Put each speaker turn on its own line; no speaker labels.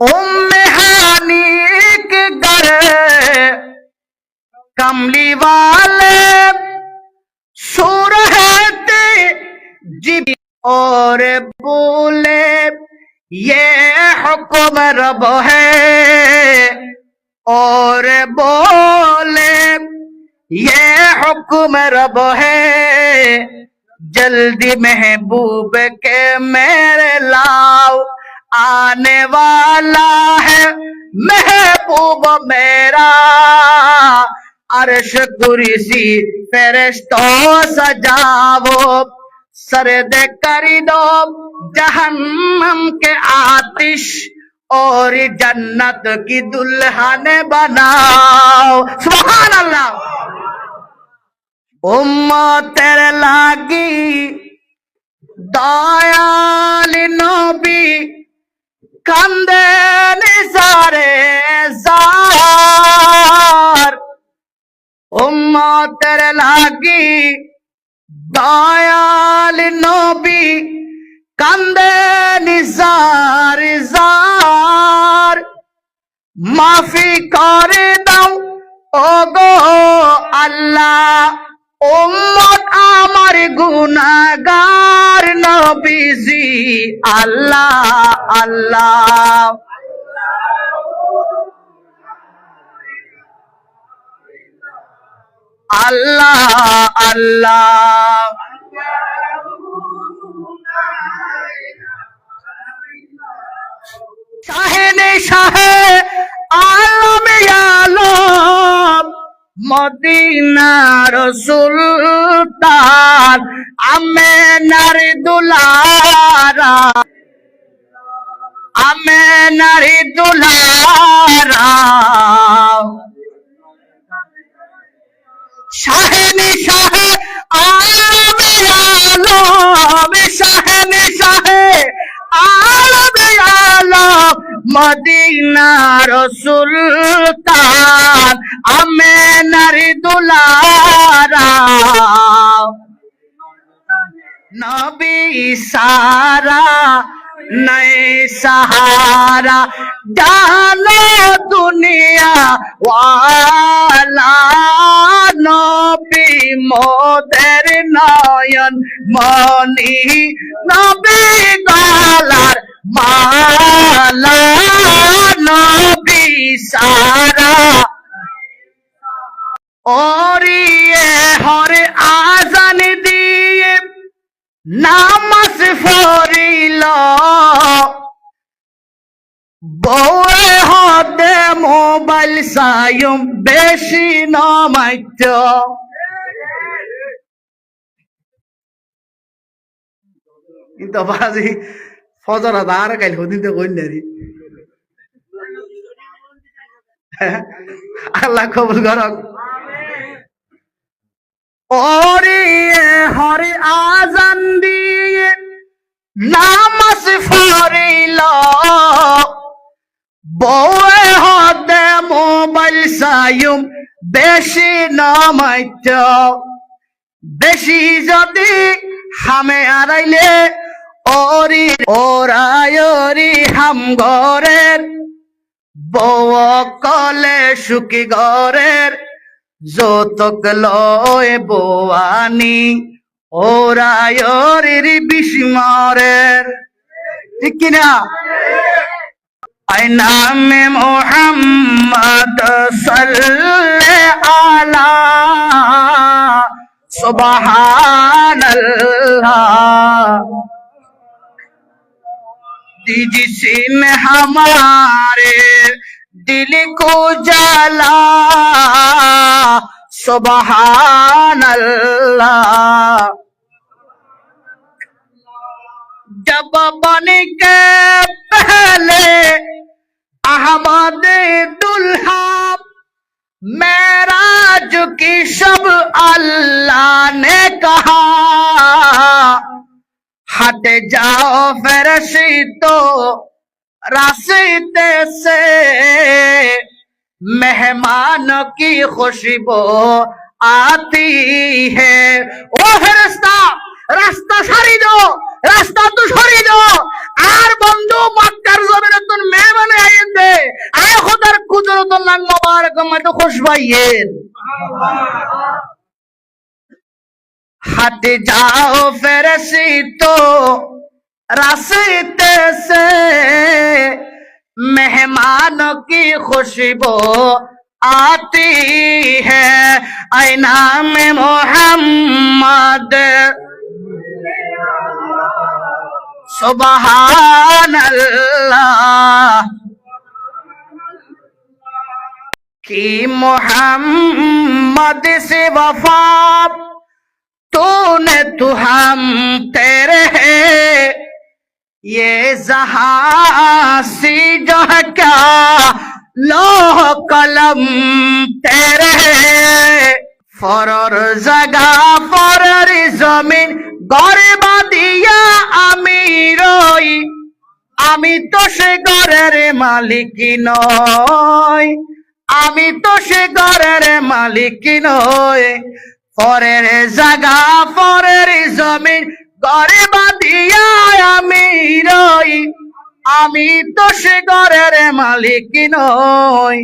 उम्मे हानी के घर कमली वाले सुरहते जी और बोले ये हुक्म रब है, और बोले ये हुक्म रब है, जल्दी महबूब के मेरे लाओ, आने वाला है महबूब मेरा, अर्श कुर्सी फरिश्तों सजावो, सरद कर दो जहन्नम के आतिश, और जन्नत की दुल्हन बनाओ। सुभान अल्लाह। उम्मतेर लागी दयाल नबी कांदे निसारे जार, उम्मतेर लागी दयाल नबी कांदे निसार जार, माफी करे दाও ওগো আল্লাহ, উম্মত আমার গুনাহগার নবীজি, আল্লাহ আল্লাহ। আল্লাহ আল্লাহ। শাহেনে শাহে আলম আলম মদিনার সুলতান, আমেনার দুলারা, আমেনার দুলারা, শাহেনে শাহে আলম আলম, শাহেনে শাহে আলম আলম মদিনার সুলতান, আমেনার দুলারা, নবী সারা নয় सहारा, जानो दुनिया वाला, नबी मोদের নয়ন মনি, নবী গলার মালা, নবী সারা, और ये हर आजान दिए नामाज পড়িল, বউয়ে হতে মোবাইল চাইম বেশি নমাইত, কিন্তু বাজি ফজর আদার কাইল হদিন তো কইন নারি, আল্লাহ কবুল করক। और ये हर आजान दिए नामाज পড়িল, বউয়ে হতে মোবাইল চাইম বেশি নমাইত, বেশি যদি হামে আড়াইলে ওরি ওরায়রি হাম ঘরের, বউ কলে সুখী ঘরের, যৌতুক লয় বউয়ানি ওরায়রির বিস্মরের, ঠিক কিনা? আই নামে মুহাম্মদ সাল্লাল্লাহু আলা सुबहानल्लाह, जिसने हमारे दिल को जला, सुबहानल्लाह। जब बन के पहले अहमद दुल्हा, मेराज की शब अल्लाह ने कहा, हट जाओ फरिश्तो रास्ते से, मेहमानों की खुशबू आती है। ओ फरिश्ता রাস্তা সারি দাও, রাস্তা তো সরিয়ে দাও, আর বন্ধু মক্কার জমিনে তোর মেহমানে सम्मत खुश भाइयेर हट जाओ फरिश्तो रास्ते से मेहमानों की खुशबू आती है ऐ नाम मोहम्मद सुबहान अल्लाह कि मोहम्मद से वफा तूने तो हम तेरे है ये जहां सी जो है क्या लोह कलम तेरे है फरर जगह फरर जमीन गरीबा दिया अमीरोई আমি তো সে ঘরের মালিক নই আমি তো সে ঘরের মালিক নই পরের জায়গা পরের জমিন ঘরে বাঁধিয়া আমি রই আমি তো সে ঘরের মালিক নই